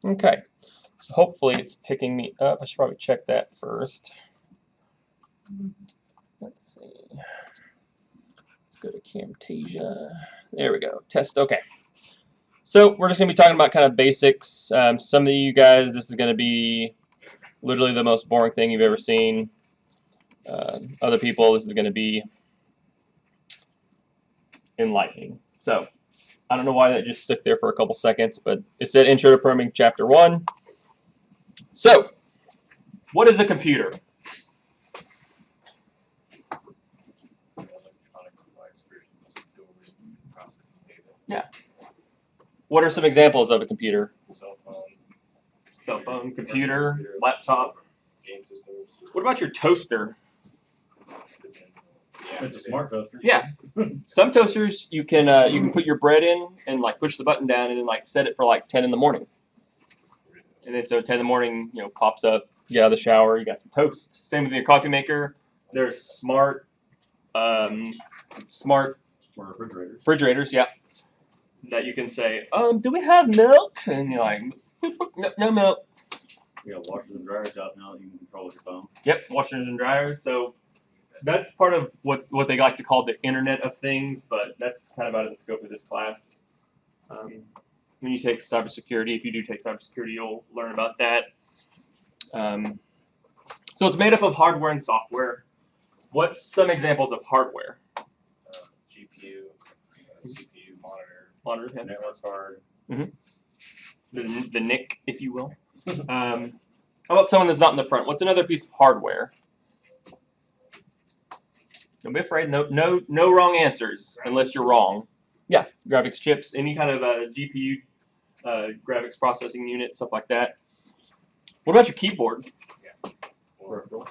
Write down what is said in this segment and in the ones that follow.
Okay, so hopefully it's picking me up. I should probably check that first. Let's see. Let's go to Camtasia. There we go. Test. Okay. So we're just going to be talking about kind of basics. Some of you guys, this is going to be literally the most boring thing you've ever seen. Other people, this is going to be enlightening. So I don't know why that just stuck there for a couple seconds, but it said Intro to Programming Chapter 1. So, what is a computer? Yeah. What are some examples of a computer? Cell phone, computer, laptop. Game systems. What about your toaster? It's a smart toaster. Yeah. Some toasters you can put your bread in and like push the button down and then like set it for like 10 in the morning. And then so 10 in the morning, pops up, you get out of the shower, you got some toast. Same with your coffee maker. There's smart refrigerators, yeah. That you can say, do we have milk? And you're like, no milk. You got washers and dryers out now that you can control with your phone. Yep, washers and dryers. So that's part of what they like to call the Internet of Things, but that's kind of out of the scope of this class. When you take cybersecurity, if you do take cybersecurity, you'll learn about that. So it's made up of hardware and software. What's some examples of hardware? GPU, CPU, Monitor, yeah. network card. The NIC, if you will. How about someone that's not in the front? What's another piece of hardware? Don't be afraid. No wrong answers unless you're wrong. Yeah, graphics chips, any kind of GPU, graphics processing unit, stuff like that. What about your keyboard? Yeah. Peripherals.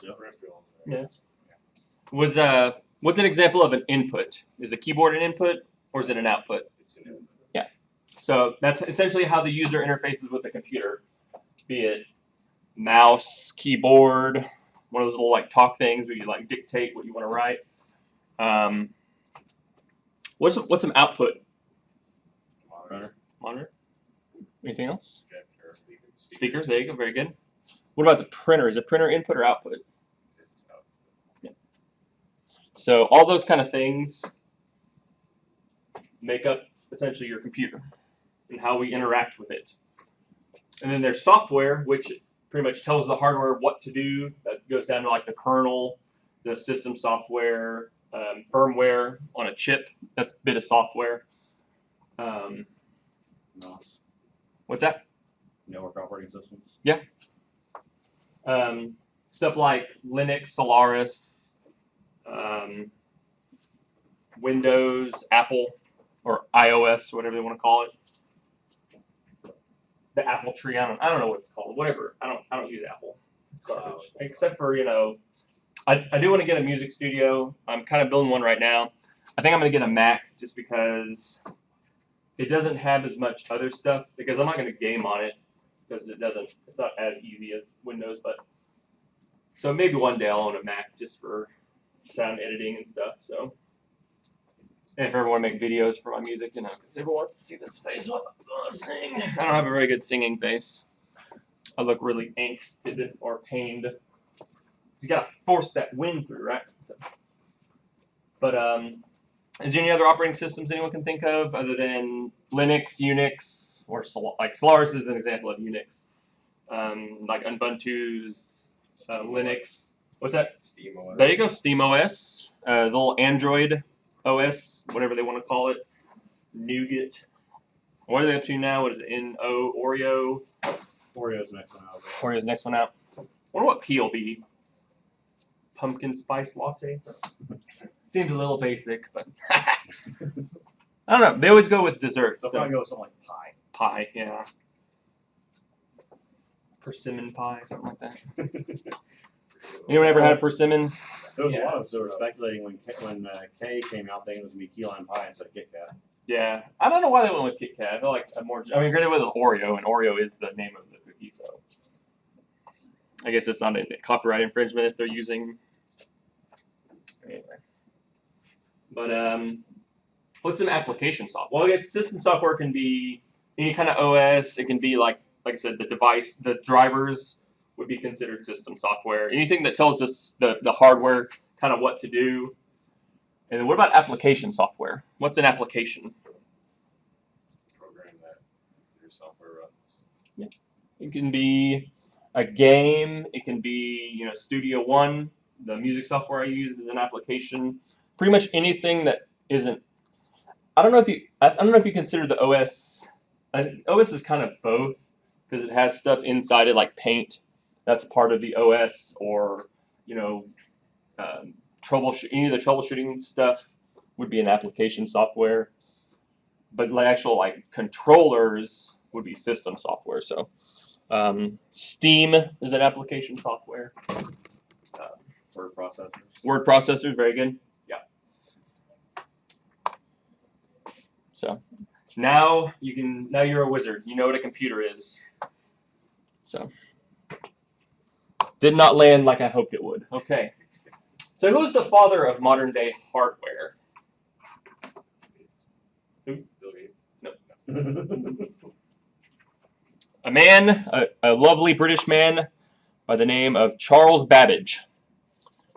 Yeah. What's an example of an input? Is a keyboard an input or is it an output? It's an input. Yeah. So that's essentially how the user interfaces with the computer, be it mouse, keyboard, one of those little like talk things where you like dictate what you want to write. What's some output? Monitor. Anything else? Speakers. There you go. Very good. What about the printer? Is a printer input or output? Yeah. So all those kind of things make up essentially your computer and how we interact with it. And then there's software, which pretty much tells the hardware what to do. That goes down to like the kernel, the system software, firmware on a chip. That's a bit of software. NOS. What's that? Network operating systems. Yeah. Stuff like Linux, Solaris, Windows, Apple, or iOS, whatever they want to call it. The Apple tree. I don't know what it's called. Whatever. I don't use Apple. It's garbage. Except for I do want to get a music studio. I'm kind of building one right now. I think I'm going to get a Mac just because it doesn't have as much other stuff. Because I'm not going to game on it because it's not as easy as Windows. But so maybe one day I'll own a Mac just for sound editing and stuff. So. And if I ever want to make videos for my music, because everyone wants to see this face while I sing. I don't have a very good singing face. I look really angsted or pained. You gotta force that wind through, right? So, but is there any other operating systems anyone can think of other than Linux, Unix, or like Solaris is an example of Unix, like Ubuntu's Linux. What's that? SteamOS. There you go, SteamOS, the little Android OS, whatever they want to call it, Nougat. What are they up to now? What is it? Oreo? Oreo's next one out. Oreo's next one out. I wonder what P will be. Pumpkin spice latte? Seems a little basic, but I don't know. They always go with desserts. They'll probably go with something like pie. Pie, yeah. Persimmon pie, something like that. Anyone ever had a persimmon? There was a lot of us that were speculating when K came out, thinking it was going to be key lime pie instead of Kit Kat. Yeah, I don't know why they went with Kit Kat. I feel like granted with Oreo, and Oreo is the name of the cookie, so I guess it's not a copyright infringement if they're using. Anyway, but what's some application software? Well, I guess system software can be any kind of OS. It can be like like I said, the device, the drivers would be considered system software. Anything that tells us the hardware kind of what to do. And then what about application software? What's an application? Program that your software runs. Yeah. It can be a game. It can be, you know, Studio One, the music software I use is an application. Pretty much anything that isn't. I don't know if you consider the OS. OS is kind of both because it has stuff inside it like Paint. That's part of the OS, or you know, any of the troubleshooting stuff would be an application software. But like actual like controllers would be system software. So Steam is an application software. Word processors. Word processors, very good. Yeah. So now you're a wizard. You know what a computer is. So did not land like I hoped it would. Okay. So who's the father of modern day hardware? Who? Bill Gates. No. A man, a lovely British man by the name of Charles Babbage.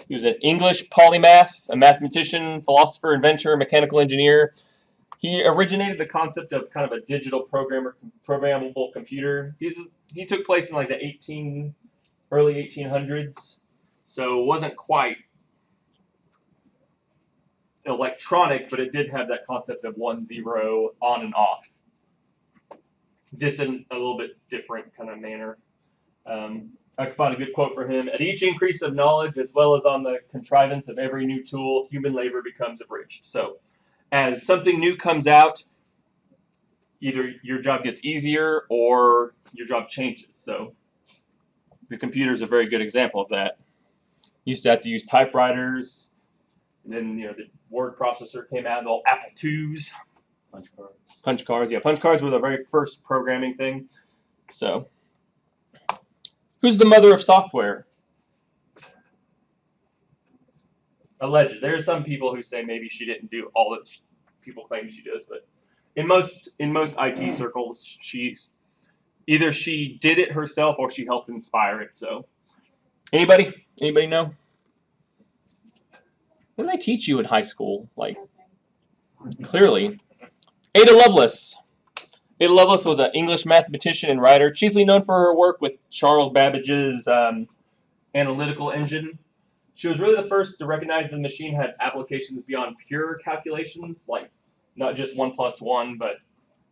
He was an English polymath, a mathematician, philosopher, inventor, mechanical engineer. He originated the concept of kind of a digital programmable computer. He took place in like the early 1800s, so it wasn't quite electronic, but it did have that concept of 1-0 on and off, just in a little bit different kind of manner. I could find a good quote for him. At each increase of knowledge, as well as on the contrivance of every new tool, human labor becomes abridged. So as something new comes out, either your job gets easier or your job changes. So the computer is a very good example of that. Used to have to use typewriters, and then the word processor came out, the old Apple IIs. Punch cards. Punch cards, yeah. Punch cards were the very first programming thing. So who's the mother of software? Alleged. There are some people who say maybe she didn't do all that people claim she does, but in most IT circles, either she did it herself or she helped inspire it. So, anybody know? What did they teach you in high school? Like, clearly, Ada Lovelace. Ada Lovelace was an English mathematician and writer, chiefly known for her work with Charles Babbage's analytical engine. She was really the first to recognize the machine had applications beyond pure calculations, like not just 1 + 1, but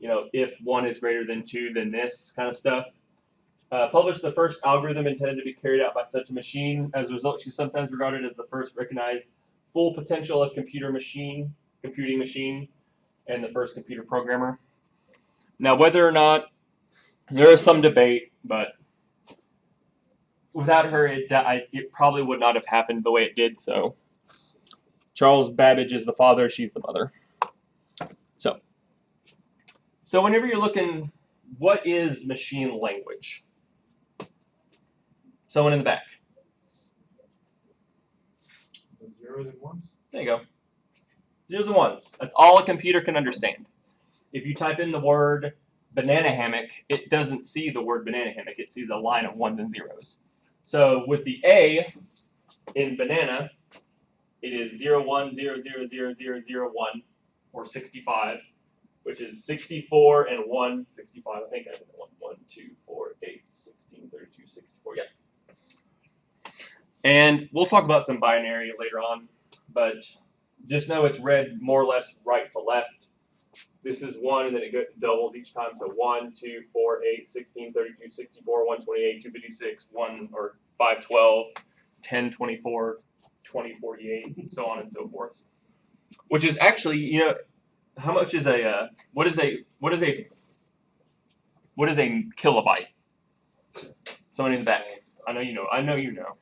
if 1 is greater than 2, then this kind of stuff. Published the first algorithm intended to be carried out by such a machine. As a result, she's sometimes regarded as the first recognized full potential of computing machine, and the first computer programmer. Now, whether or not, there is some debate, but without her, it probably would not have happened the way it did. So, Charles Babbage is the father, she's the mother. So whenever you're looking, what is machine language? Someone in the back. The zeros and ones? There you go. Zeros and ones. That's all a computer can understand. If you type in the word banana hammock, it doesn't see the word banana hammock. It sees a line of ones and zeros. So with the A in banana, it is 0, 1, 0, 0, 0, 0, 0, 1, or 65, which is 64 and 1, 65. I think I did 1, 2, 4, 8, 16, 32, 64. Yeah. And we'll talk about some binary later on, but just know it's read more or less right to left. This is 1, and then it doubles each time. So 1, 2, 4, 8, 16, 32, 64, 128, 256, 1 or 5, 12, 10, 24, 20, 48, and so on and so forth. Which is actually, how much is what is a kilobyte? Someone in the back. I know you know.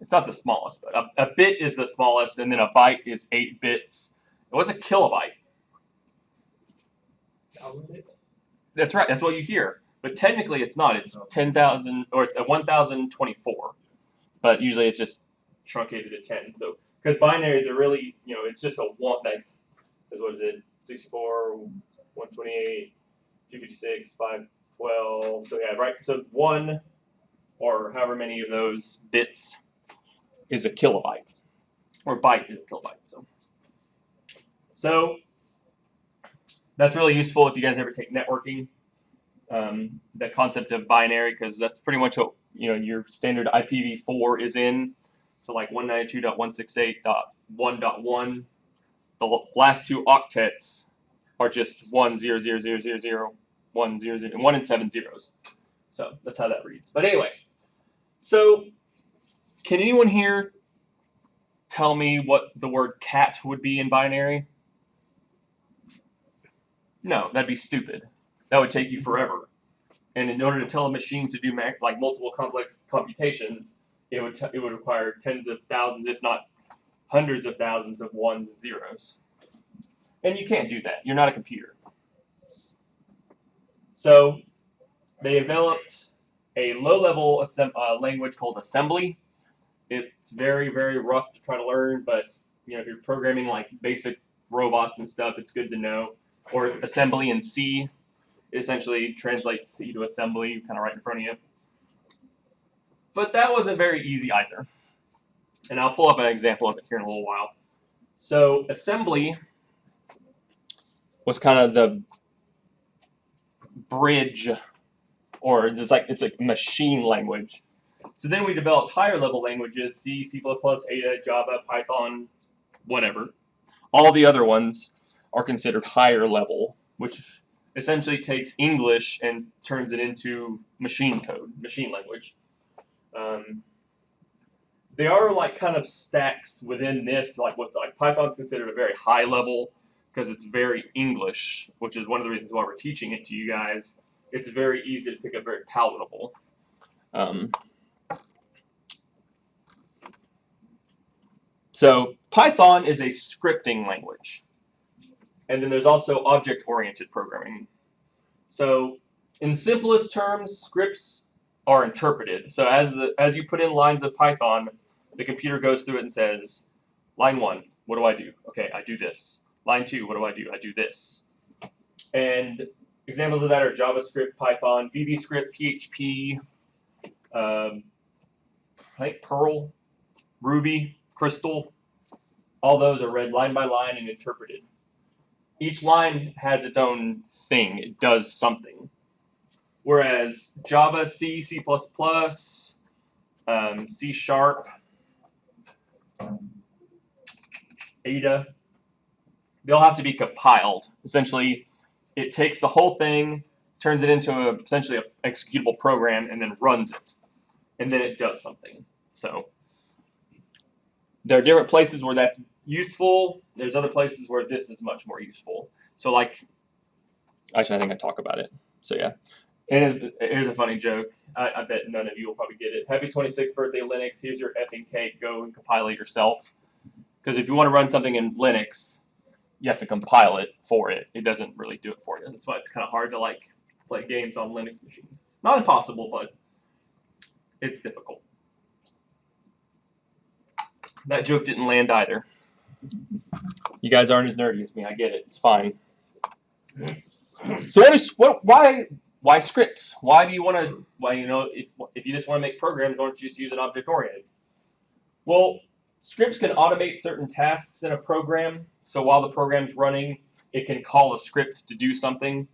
It's not the smallest, but a bit is the smallest, and then a byte is 8 bits. What's a kilobyte? 1,000 bits? That's right. That's what you hear. But technically, it's not. It's 10,000, or it's a 1,024. But usually, it's just truncated to 10. So, because binary, they're really, it's just a one. Like, what is it? 64, 128, 256, 5, 12. So yeah, right. So 1 or however many of those bits is a kilobyte, or byte is a kilobyte. So that's really useful if you guys ever take networking. The concept of binary, because that's pretty much what your standard IPv4 is in. So like 192.168.1.1, the last 2 octets are just 1 0 0 0 0 0 1 0 0 and 1 and 7 zeros. So that's how that reads. But anyway, so can anyone here tell me what the word cat would be in binary? No, that'd be stupid. That would take you forever. And in order to tell a machine to do like multiple complex computations, it would require tens of thousands, if not hundreds of thousands of ones and zeros. And you can't do that. You're not a computer. So they developed a low-level language called assembly. It's very, very rough to try to learn, but if you're programming like basic robots and stuff, it's good to know. Or assembly in C. It essentially translates C to assembly, kind of right in front of you. But that wasn't very easy either. And I'll pull up an example of it here in a little while. So assembly was kind of the bridge, or it's a machine language. So then we developed higher level languages, C, C++, Ada, Java, Python, whatever. All the other ones are considered higher level, which essentially takes English and turns it into machine code, machine language. They are like kind of stacks within this, like Python's considered a very high level because it's very English, which is one of the reasons why we're teaching it to you guys. It's very easy to pick up, very palatable. So Python is a scripting language. And then there's also object-oriented programming. So in simplest terms, scripts are interpreted. So as you put in lines of Python, the computer goes through it and says, line 1, what do I do? Okay, I do this. Line 2, what do? I do this. And examples of that are JavaScript, Python, VBScript, PHP, I think Perl, Ruby, Crystal. All those are read line by line and interpreted. Each line has its own thing. It does something. Whereas Java, C, C++, C Sharp, Ada, they'll have to be compiled. Essentially, it takes the whole thing, turns it into essentially an executable program, and then runs it. And then it does something. So there are different places where that's useful. There's other places where this is much more useful. So like, actually, I think I talk about it. So yeah. And here's a funny joke. I bet none of you will probably get it. Happy 26th birthday, Linux. Here's your effing cake. Go and compile it yourself. Because if you want to run something in Linux, you have to compile it for it. It doesn't really do it for you. That's why it's kind of hard to like play games on Linux machines. Not impossible, but it's difficult. That joke didn't land either. You guys aren't as nerdy as me. I get it. It's fine. So why scripts? Why do you want to? Why if you just want to make programs, why don't you just use an object oriented? Well, scripts can automate certain tasks in a program. So while the program's running, it can call a script to do something.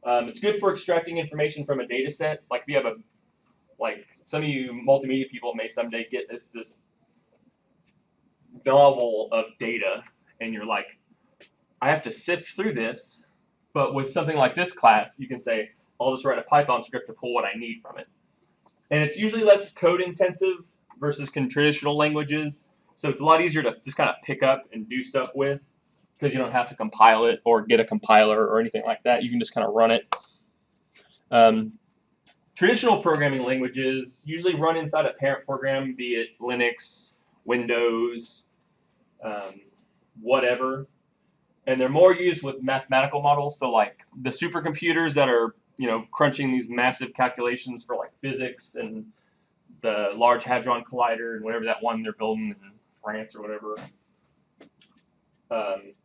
It's good for extracting information from a data set. Like if you have some of you multimedia people may someday get this novel of data, and you're like, I have to sift through this. But with something like this class, you can say, I'll just write a Python script to pull what I need from it. And it's usually less code intensive versus traditional languages. So it's a lot easier to just kind of pick up and do stuff with because you don't have to compile it or get a compiler or anything like that. You can just kind of run it. Traditional programming languages usually run inside a parent program, be it Linux, Windows, whatever. And they're more used with mathematical models. So like the supercomputers that are crunching these massive calculations for like physics and the Large Hadron Collider and whatever that one they're building in France or whatever.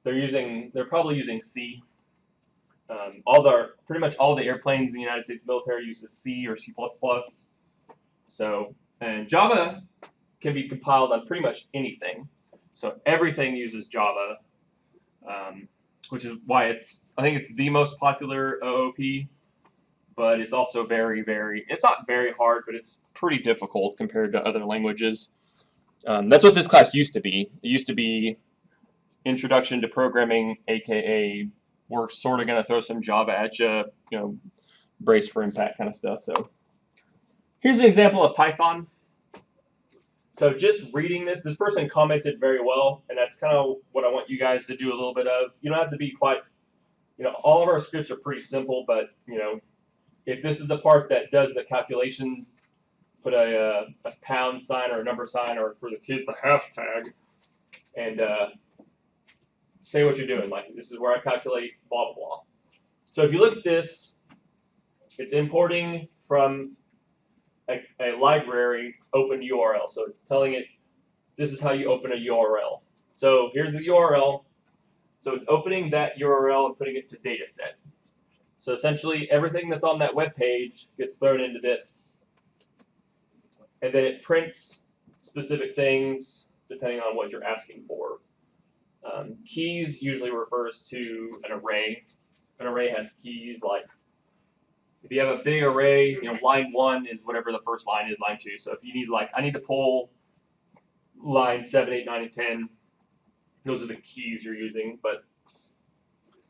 They're probably using C. Pretty much all the airplanes in the United States military uses C or C++. So, and Java can be compiled on pretty much anything. So everything uses Java, which is why I think it's the most popular OOP, but it's also it's not very hard, but it's pretty difficult compared to other languages. That's what this class used to be. It used to be Introduction to Programming, aka we're sort of going to throw some Java at you, brace for impact kind of stuff. So here's an example of Python. So just reading this person commented very well, and that's kind of what I want you guys to do a little bit of. You don't have to be quite, all of our scripts are pretty simple, but, if this is the part that does the calculation, put a pound sign or a number sign, or for the kids, the hashtag, and say what you're doing. Like, this is where I calculate blah, blah, blah. So if you look at this, it's importing from a library open URL. So it's telling it, this is how you open a URL. So here's the URL. So it's opening that URL and putting it to dataset. So essentially, everything that's on that web page gets thrown into this. And then it prints specific things depending on what you're asking for. Keys usually refers to an array. An array has keys, like if you have a big array, line 1 is whatever the first line is, line 2. So if you need, I need to pull line 7, 8, 9, and 10, those are the keys you're using. But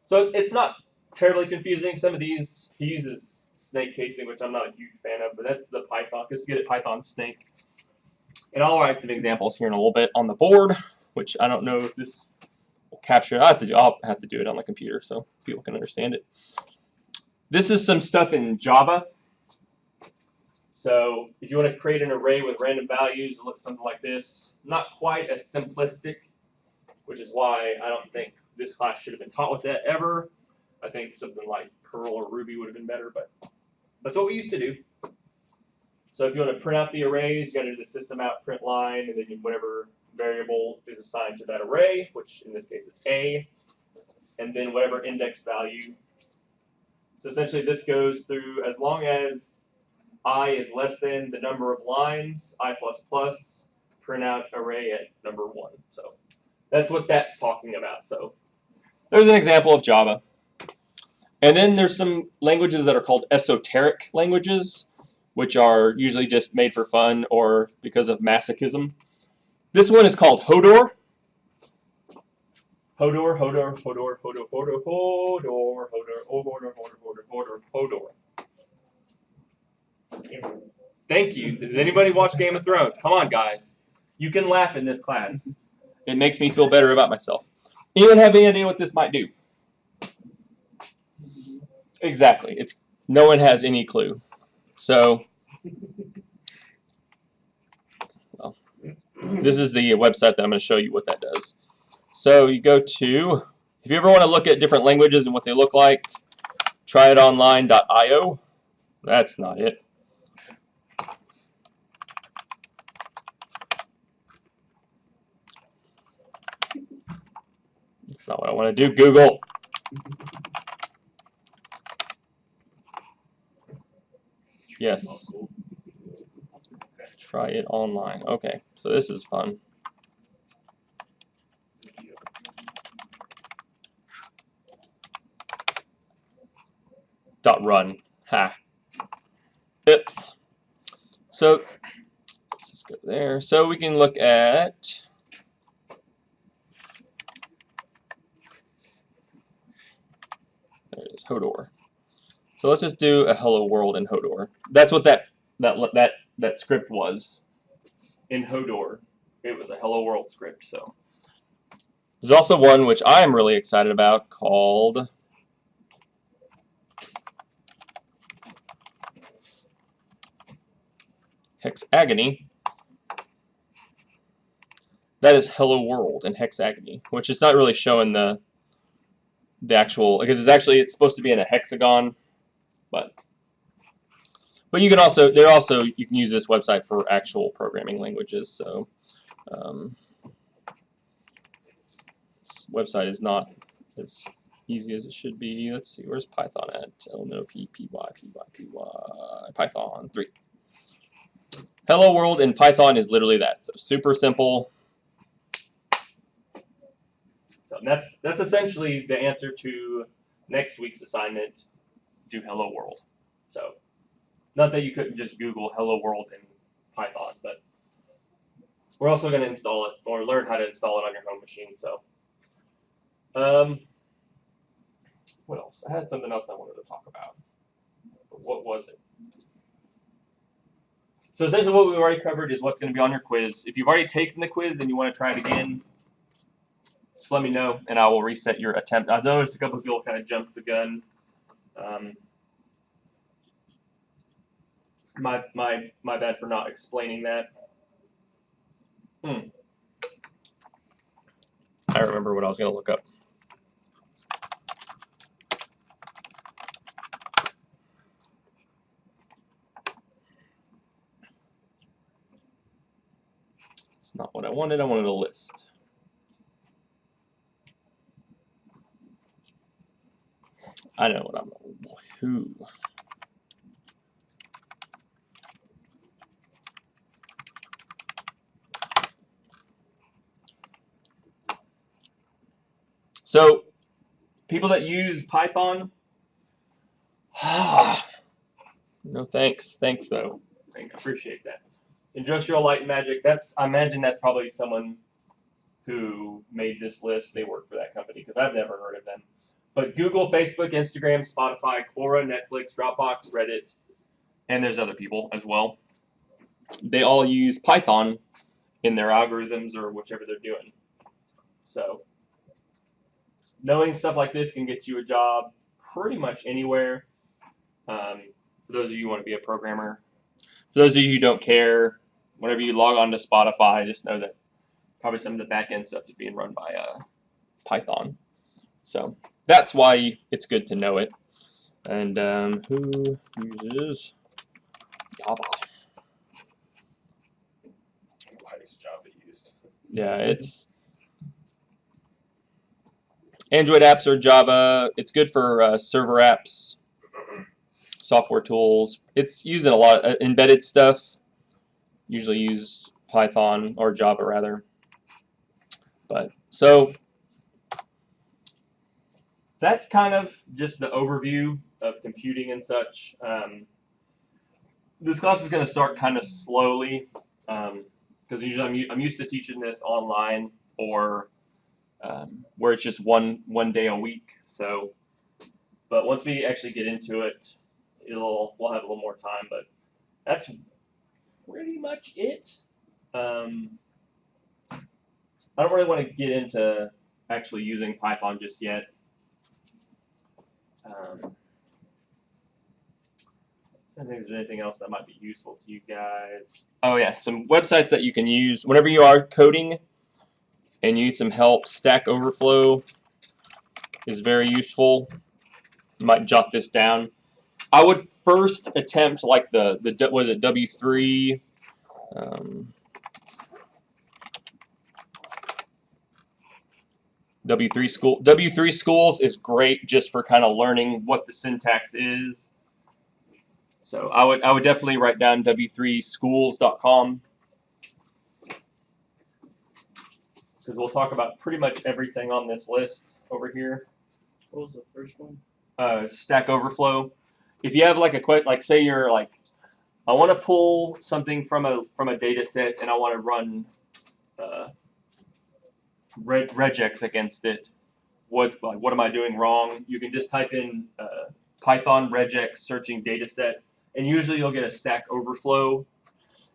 so it's not terribly confusing. Some of these, he uses snake casing, which I'm not a huge fan of, but that's the Python, just to get it Python snake. And I'll write some examples here in a little bit on the board, which I don't know if this will capture. I'll have to do it on the computer so people can understand it. This is some stuff in Java. So if you want to create an array with random values, it looks something like this. Not quite as simplistic, which is why I don't think this class should have been taught with that ever. I think something like Perl or Ruby would have been better, but that's what we used to do. So if you want to print out the arrays, you got to do the system out print line, and then whatever variable is assigned to that array, which in this case is A, and then whatever index value. So essentially this goes through as long as I is less than the number of lines, I++, print out array at number 1. So that's what that's talking about. So there's an example of Java. And then there's some languages that are called esoteric languages, which are usually just made for fun or because of masochism. This one is called Hodor. Hodor, Hodor, Hodor, Hodor, Hodor, Hodor, Hodor, Hodor, Hodor, Hodor, Hodor. Thank you. Does anybody watch Game of Thrones? Come on, guys. You can laugh in this class. It makes me feel better about myself. Anyone have any idea what this might do? Exactly. No one has any clue. So, well, this is the website that I'm going to show you what that does. So you go to, if you ever want to look at different languages and what they look like, tryitonline.io. That's not it. That's not what I want to do. Google. Yes. Try it online. Okay, so this is fun. .run. Ha. Oops. So let's just go there. So we can look at there it is, Hodor. So let's just do a hello world in Hodor. That's what that script was in Hodor. It was a hello world script. So there's also one which I am really excited about called Hexagony. That is hello world in Hexagony, which is not really showing the actual, because it's supposed to be in a hexagon, but you can also you can use this website for actual programming languages. So this website is not as easy as it should be. Let's see, where's Python at? Elemental Python 3. Hello world in Python is literally that. So super simple. So that's essentially the answer to next week's assignment. Do hello world. So not that you couldn't just Google hello world in Python, but we're also going to install it or learn how to install it on your home machine. So what else? I had something else I wanted to talk about. But what was it? So essentially what we've already covered is what's going to be on your quiz. If you've already taken the quiz and you want to try it again, just let me know and I will reset your attempt. I've noticed a couple of people kind of jumped the gun. My bad for not explaining that. I remember what I was going to look up. It's not what I wanted. I wanted a list. I know what I'm. Who? So, people that use Python, no thanks. Thanks though. I appreciate that. Industrial Light and Magic. I imagine that's probably someone who made this list. They work for that company because I've never heard of them. But Google, Facebook, Instagram, Spotify, Quora, Netflix, Dropbox, Reddit, and there's other people as well. They all use Python in their algorithms or whichever they're doing. So knowing stuff like this can get you a job pretty much anywhere. For those of you who want to be a programmer. For those of you who don't care, whenever you log on to Spotify, just know that probably some of the back-end stuff is being run by Python. So that's why it's good to know it. And who uses Java? Why is Java used? Yeah, it's Android apps are Java. It's good for server apps, software tools. It's used in a lot of embedded stuff. Usually use Python or Java rather. But so that's kind of just the overview of computing and such. This class is going to start kind of slowly because usually I'm used to teaching this online or where it's just one day a week. So, but once we actually get into it, we'll have a little more time. But that's pretty much it. I don't really want to get into actually using Python just yet. I think there's anything else that might be useful to you guys. Oh yeah, some websites that you can use whenever you are coding and you need some help. Stack Overflow is very useful. You might jot this down. I would first attempt like the was it W3? W3 Schools is great just for kind of learning what the syntax is. So I would definitely write down w3schools.com because we'll talk about pretty much everything on this list over here. What was the first one? Stack Overflow. If you have like say you're like, I want to pull something from a data set and I want to run regex against it. What am I doing wrong? You can just type in Python regex searching data set, and usually you'll get a Stack Overflow,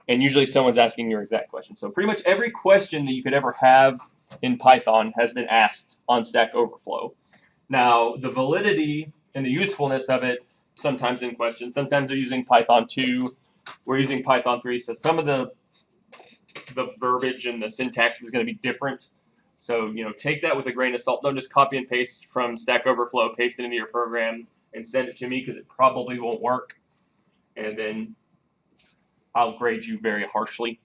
and usually someone's asking your exact question. So pretty much every question that you could ever have in Python has been asked on Stack Overflow. Now, the validity and the usefulness of it sometimes in question. Sometimes they're using Python 2. We're using Python 3, so some of the verbiage and the syntax is going to be different. So, take that with a grain of salt. Don't just copy and paste from Stack Overflow, paste it into your program, and send it to me because it probably won't work. And then I'll grade you very harshly.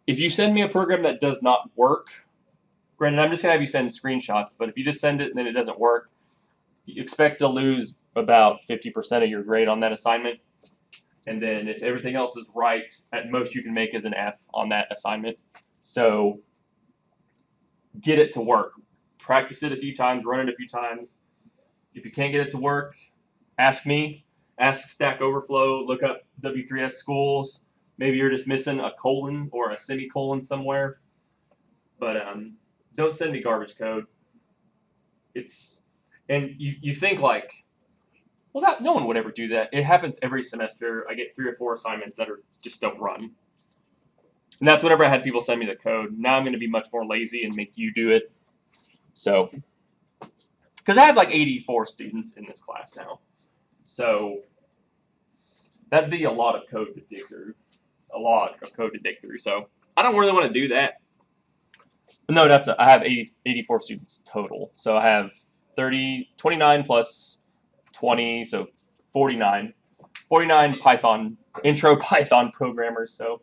If you send me a program that does not work, granted, I'm just going to have you send screenshots, but if you just send it and then it doesn't work, you expect to lose about 50% of your grade on that assignment. And then if everything else is right, at most you can make is an F on that assignment. So get it to work. Practice it a few times, run it a few times. If you can't get it to work, ask me, ask Stack Overflow, look up W3S schools. Maybe you're just missing a colon or a semicolon somewhere. But don't send me garbage code. And you think like, well, no one would ever do that. It happens every semester. I get 3 or 4 assignments that just don't run. And that's whenever I had people send me the code. Now I'm going to be much more lazy and make you do it. So, because I have like 84 students in this class now. So that'd be a lot of code to dig through. A lot of code to dig through. So I don't really want to do that. No, I have 84 students total. So I have 29 plus 20, so 49. 49 Python, intro Python programmers. So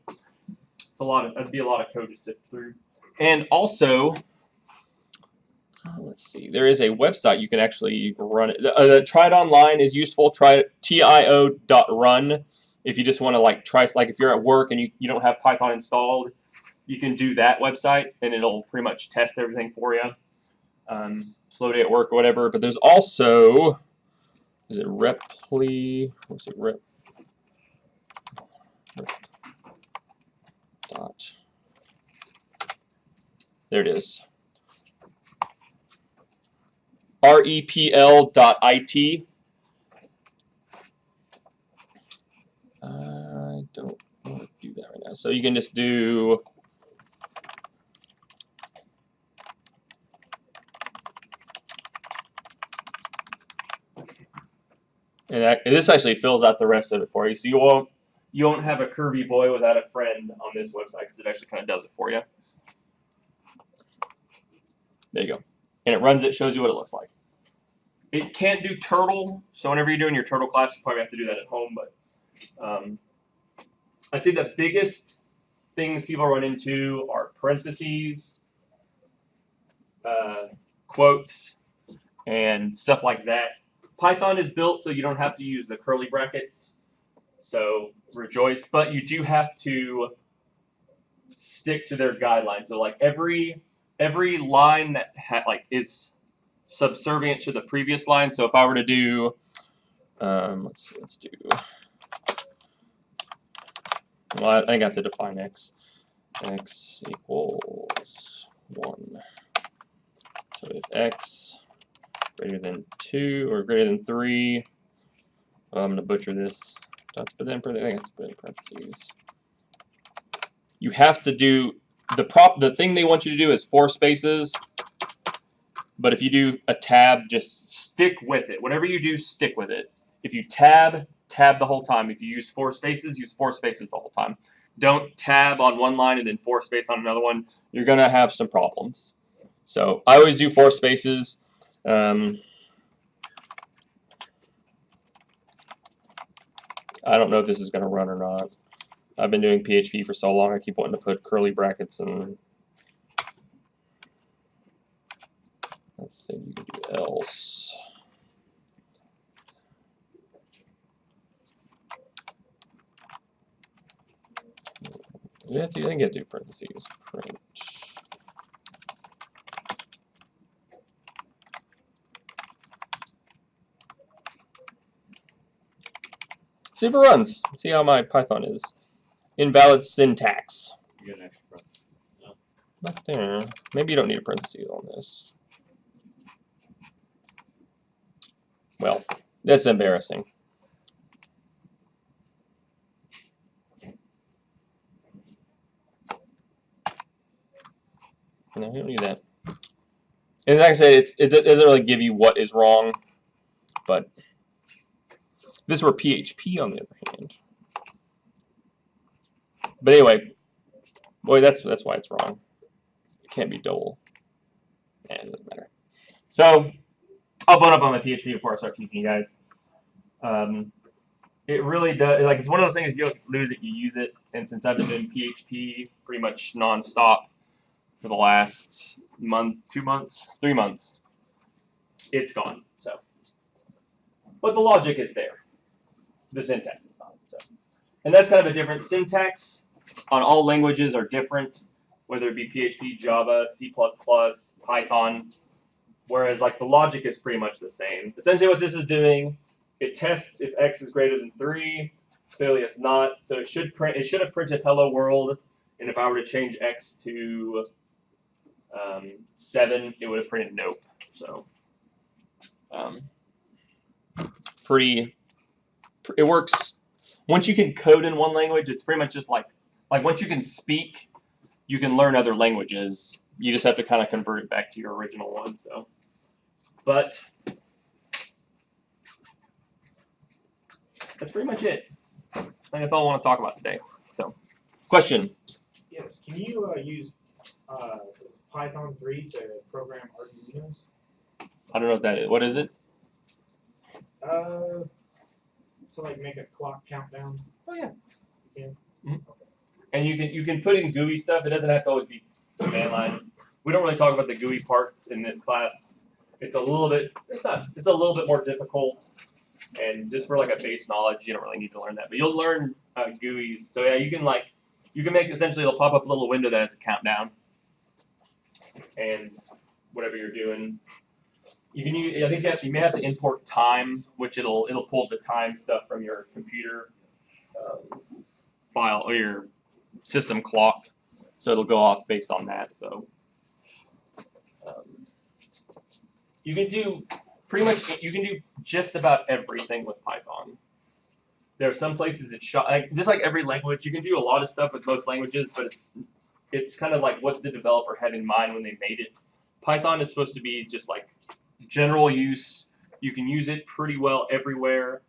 that'd be a lot of code to sift through. And also, let's see, there is a website you can actually run it. Try It Online is useful. Try it, tio.run. If you just want to like try, like if you're at work and you don't have Python installed, you can do that website and it'll pretty much test everything for you. Slow day at work or whatever. But there's also, is it Reply? What's it? Rep dot. There it is. repl.it. I don't want to do that right now. So you can just do and this actually fills out the rest of it for you. So you won't have a curvy boy without a friend on this website because it actually kind of does it for you. There you go. And it runs it, shows you what it looks like. It can't do turtle, so whenever you're doing your turtle class, you probably have to do that at home. But I'd say the biggest things people run into are parentheses, quotes, and stuff like that. Python is built so you don't have to use the curly brackets, so rejoice. But you do have to stick to their guidelines. So like every line that is subservient to the previous line. So if I were to do, let's do. Well, I think I have to define x. X equals 1. So if x greater than 2 or greater than 3, well, I'm going to butcher this. I think I have to put in parentheses. You have to do the thing they want you to do is 4 spaces. But if you do a tab, just stick with it. Whatever you do, stick with it. If you tab the whole time. If you use 4 spaces, use 4 spaces the whole time. Don't tab on one line and then 4 space on another one. You're going to have some problems. So I always do 4 spaces. I don't know if this is going to run or not. I've been doing PHP for so long, I keep wanting to put curly brackets and let's see, you can do else. I think you have to do parentheses. Print. See if it runs. See how my Python is. Invalid syntax. You get an extra. No. Not there. Maybe you don't need a parentheses on this. Well, that's embarrassing. No, you don't need that. And like I said, it doesn't really give you what is wrong, but this were PHP on the other hand. But anyway, boy, that's why it's wrong. It can't be double. It doesn't matter. So I'll bone up on my PHP before I start teaching you guys. It really does. Like it's one of those things, you don't lose it, you use it. And since I've been doing PHP pretty much nonstop for the last month, 2 months, 3 months, it's gone. So but the logic is there. The syntax is not. So, and that's kind of a different syntax on all languages are different, whether it be PHP, Java, C++, Python. Whereas like the logic is pretty much the same. Essentially, what this is doing, it tests if x is greater than 3. Clearly, it's not. So it should print. It should have printed "Hello World," and if I were to change x to 7, it would have printed "Nope." So, it works. Once you can code in one language, it's pretty much just like once you can speak, you can learn other languages. You just have to kind of convert it back to your original one. So, but that's pretty much it. I think that's all I want to talk about today. So, question? Yes. Can you use Python 3 to program Arduinos? I don't know what that is. What is it? To like make a clock countdown. Oh yeah. You can. Mm-hmm. And you can put in GUI stuff. It doesn't have to always be command line. We don't really talk about the GUI parts in this class. It's a little bit. It's a little bit more difficult. And just for like a base knowledge, you don't really need to learn that. But you'll learn GUIs. So yeah, you can make essentially it'll pop up a little window that has a countdown. And whatever you're doing. You can use. I think you may have to import times, which it'll pull the time stuff from your computer file or your system clock, so it'll go off based on that. So you can do pretty much. You can do just about everything with Python. There are some places it's just like every language. You can do a lot of stuff with most languages, but it's kind of like what the developer had in mind when they made it. Python is supposed to be just like general use. You can use it pretty well everywhere,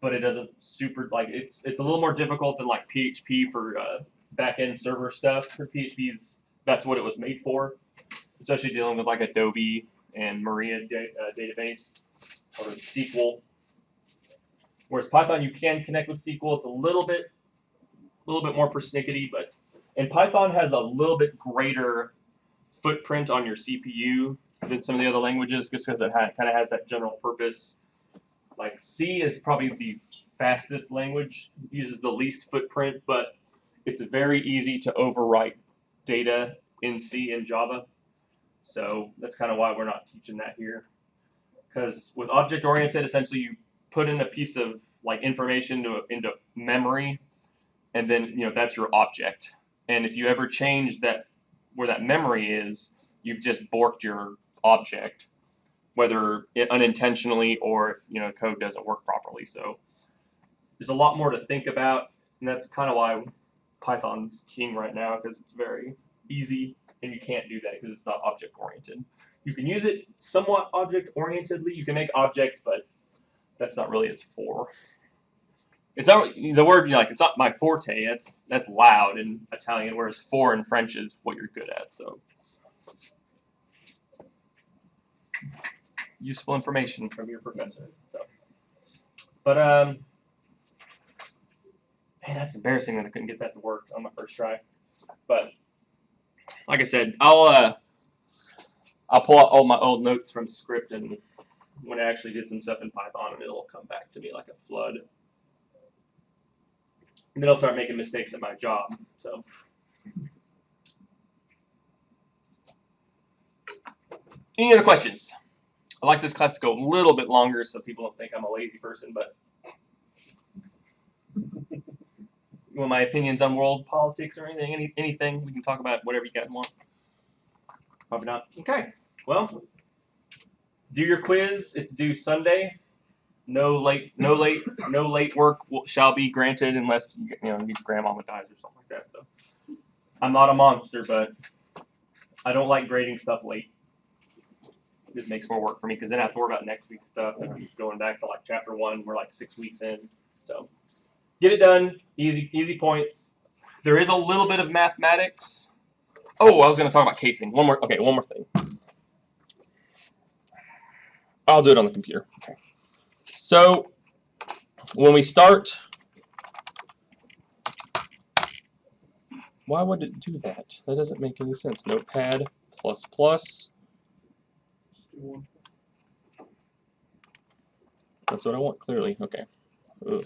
but it doesn't super it's a little more difficult than like PHP for back-end server stuff. For PHP's, that's what it was made for, especially dealing with like Adobe and Maria database or SQL. Whereas Python, you can connect with SQL. It's a little bit more persnickety, and Python has a little bit greater footprint on your CPU than some of the other languages, just because it kind of has that general purpose. Like C is probably the fastest language, uses the least footprint, but it's very easy to overwrite data in C and Java. So that's kind of why we're not teaching that here. Because with object-oriented, essentially you put in a piece of like information into memory, and then that's your object. And if you ever change that where that memory is, you've just borked your object, whether it unintentionally or if code doesn't work properly. So there's a lot more to think about, and that's kind of why Python's king right now, because it's very easy, and you can't do that because it's not object oriented. You can use it somewhat object orientedly. You can make objects, but that's not really its for. It's not the word it's not my forte. That's loud in Italian, whereas for in French is what you're good at. So useful information from your professor. So, but man, that's embarrassing that I couldn't get that to work on my first try. But like I said, I'll pull out all my old notes from script, and when I actually did some stuff in Python, and it'll come back to me like a flood. And then I'll start making mistakes at my job. So, any other questions? I'd like this class to go a little bit longer so people don't think I'm a lazy person, but you want my opinions on world politics or anything? Anything? We can talk about whatever you guys want. Probably not. Okay. Well, do your quiz. It's due Sunday. No late work shall be granted unless your grandmama dies or something like that. So I'm not a monster, but I don't like grading stuff late. It just makes more work for me because then I have to worry about next week's stuff and going back to like chapter 1. We're like 6 weeks in, so get it done. Easy points. There is a little bit of mathematics. Oh, I was going to talk about casing. One more thing. I'll do it on the computer. Okay. So when we start, why would it do that? That doesn't make any sense. Notepad ++. That's what I want, clearly. Okay. Ugh.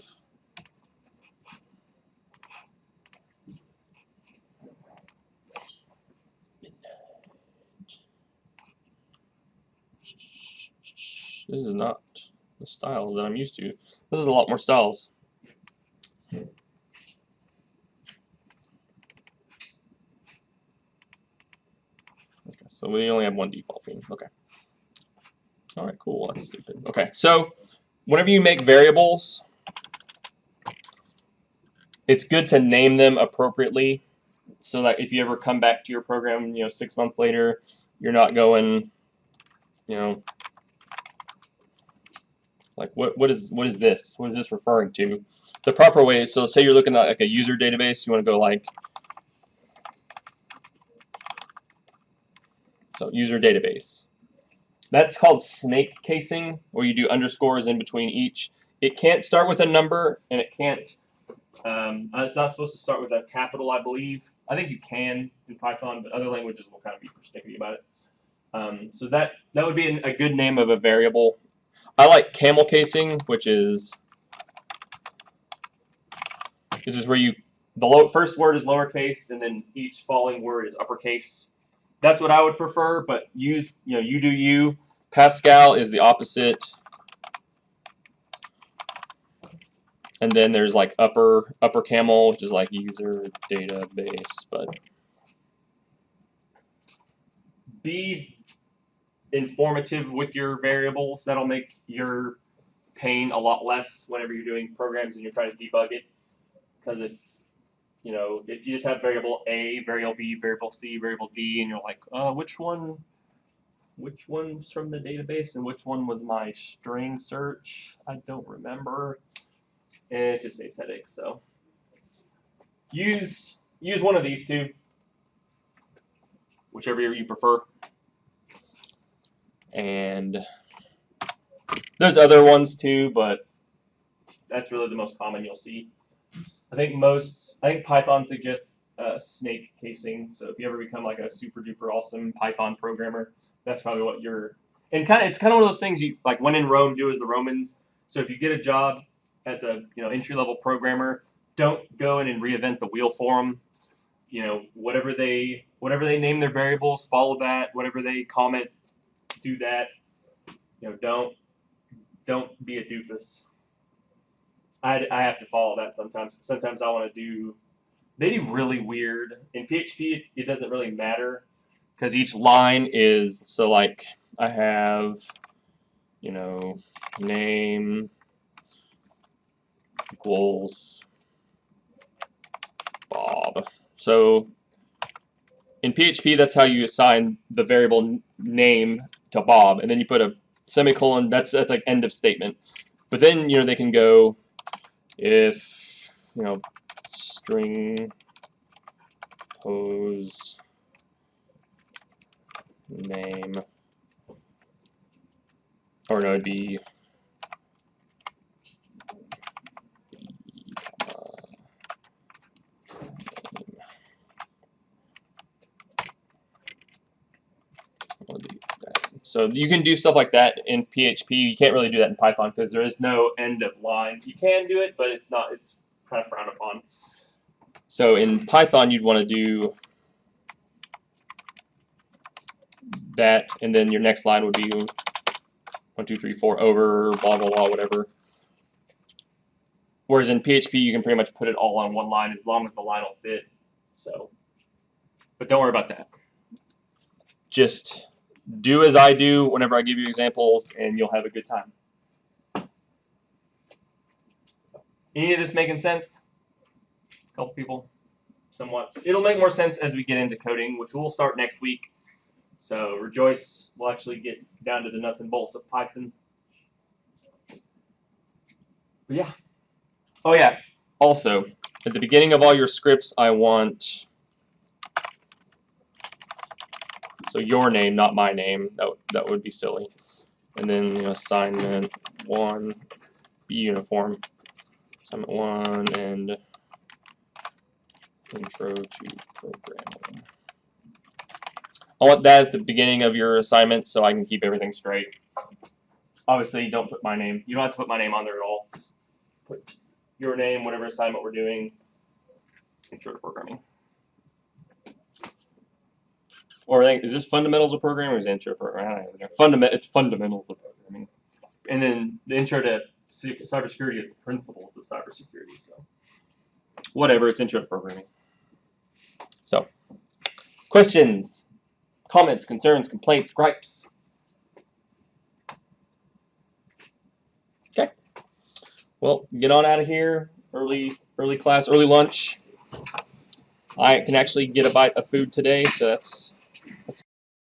This is not the styles that I'm used to. This is a lot more styles. Okay, so we only have one default theme. Okay. All right, cool. That's stupid. Okay, so whenever you make variables, it's good to name them appropriately, so that if you ever come back to your program, 6 months later, you're not going, like what is this? What is this referring to? The proper way. So say you're looking at like a user database, you want to go like, so user database. That's called snake casing, where you do underscores in between each. It can't start with a number, and it can't. It's not supposed to start with a capital, I believe. I think you can in Python, but other languages will kind of be persnickety about it. So that would be a good name of a variable. I like camel casing, which is where the first word is lowercase, and then each following word is uppercase. That's what I would prefer, but you do you. Pascal is the opposite. And then there's like upper camel, which is like user database, but be informative with your variables. That'll make your pain a lot less whenever you're doing programs and you're trying to debug it. Because if you just have variable A, variable B, variable C, variable D, and you're like, which one's from the database and which one was my string search? I don't remember. And it just saves headaches. So use one of these two, whichever you prefer. And there's other ones too, but that's really the most common you'll see. I think Python suggests snake casing. So if you ever become like a super duper awesome Python programmer, that's probably what it's kind of one of those things you like when in Rome, do as the Romans. So if you get a job as a entry-level programmer, don't go in and reinvent the wheel for them. Whatever they name their variables, follow that. Whatever they comment, do that. Don't be a doofus. I have to follow that sometimes. Sometimes I want to do. They do really weird. In PHP, it doesn't really matter because each line is so like I have, name equals Bob. So in PHP, that's how you assign the variable name to Bob, and then you put a semicolon. That's like end of statement. But then they can go if string pose name, or no, it'd be So you can do stuff like that in PHP. You can't really do that in Python because there is no end of lines. You can do it, but it's kind of frowned upon. So in Python, you'd want to do that, and then your next line would be 1, 2, 3, 4 over blah blah blah whatever. Whereas in PHP, you can pretty much put it all on one line as long as the line will fit. So, but don't worry about that. Just do as I do whenever I give you examples, and you'll have a good time. Any of this making sense? A couple people? Somewhat. It'll make more sense as we get into coding, which we'll start next week. So rejoice, we'll actually get down to the nuts and bolts of Python. But yeah. Oh yeah, also, at the beginning of all your scripts, I want... So your name, not my name. That would be silly. And then assignment 1, be uniform. Assignment 1 and intro to programming. I want that at the beginning of your assignment so I can keep everything straight. obviously, don't put my name. You don't have to put my name on there at all. Just put your name, whatever assignment we're doing. Intro to programming. Or I think, is this fundamentals of programming or is it intro to programming? I don't know. It's fundamentals of programming. And then the intro to cybersecurity is the principles of cybersecurity. So whatever, it's intro to programming. So questions, comments, concerns, complaints, gripes. Okay. Well, get on out of here. Early class, early lunch. I can actually get a bite of food today, so that's